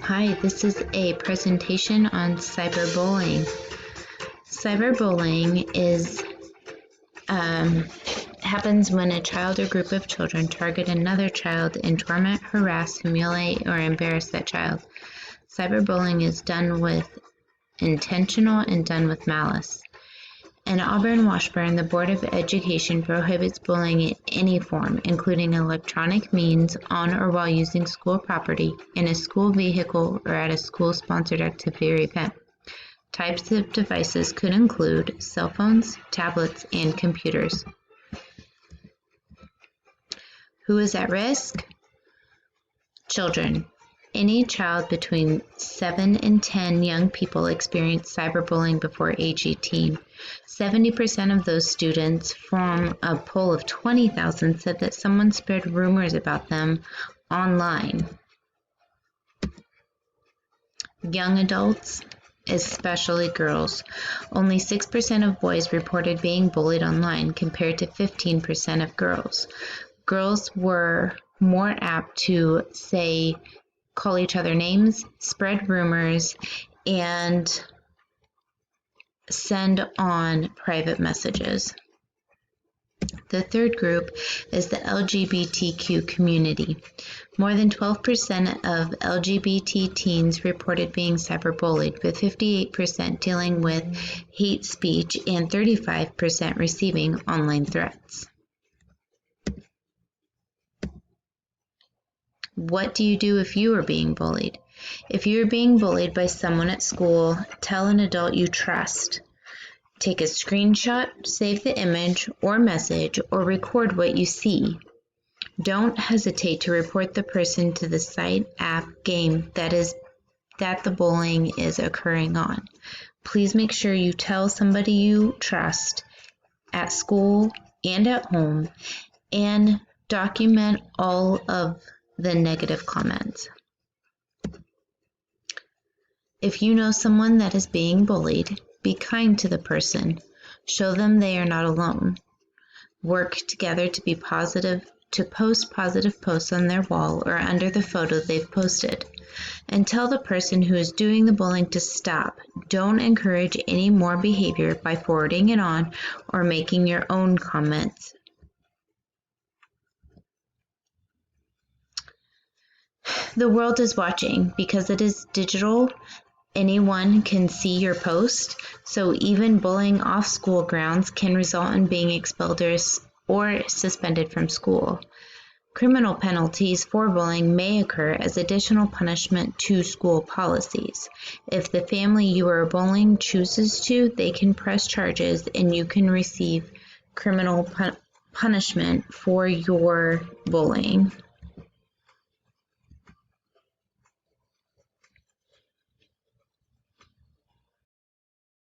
Hi, this is a presentation on cyberbullying. Cyberbullying happens when a child or group of children target another child and torment, harass, humiliate, or embarrass that child. Cyberbullying is done with intentional and done with malice. In Auburn-Washburn, the Board of Education prohibits bullying in any form, including electronic means, on or while using school property, in a school vehicle, or at a school-sponsored activity or event. Types of devices could include cell phones, tablets, and computers. Who is at risk? Children. Any child between 7 and 10 young people experience cyberbullying before age 18. 70% of those students from a poll of 20,000 said that someone spread rumors about them online. Young adults, especially girls. Only 6% of boys reported being bullied online compared to 15% of girls. Girls were more apt to call each other names, spread rumors, and send on private messages. The third group is the LGBTQ community. More than 12% of LGBT teens reported being cyberbullied, with 58% dealing with hate speech and 35% receiving online threats. What do you do if you are being bullied? If you are being bullied by someone at school, tell an adult you trust. Take a screenshot, save the image or message, or record what you see. Don't hesitate to report the person to the site, app, game that the bullying is occurring on. Please make sure you tell somebody you trust at school and at home, and document all of the negative comments. If you know someone that is being bullied, be kind to the person. Show them they are not alone. Work together to post positive posts on their wall or under the photo they've posted. And tell the person who is doing the bullying to stop. Don't encourage any more behavior by forwarding it on or making your own comments. The world is watching. Because it is digital, anyone can see your post, so even bullying off school grounds can result in being expelled or suspended from school. Criminal penalties for bullying may occur as additional punishment to school policies. If the family you are bullying chooses to, they can press charges and you can receive criminal punishment for your bullying.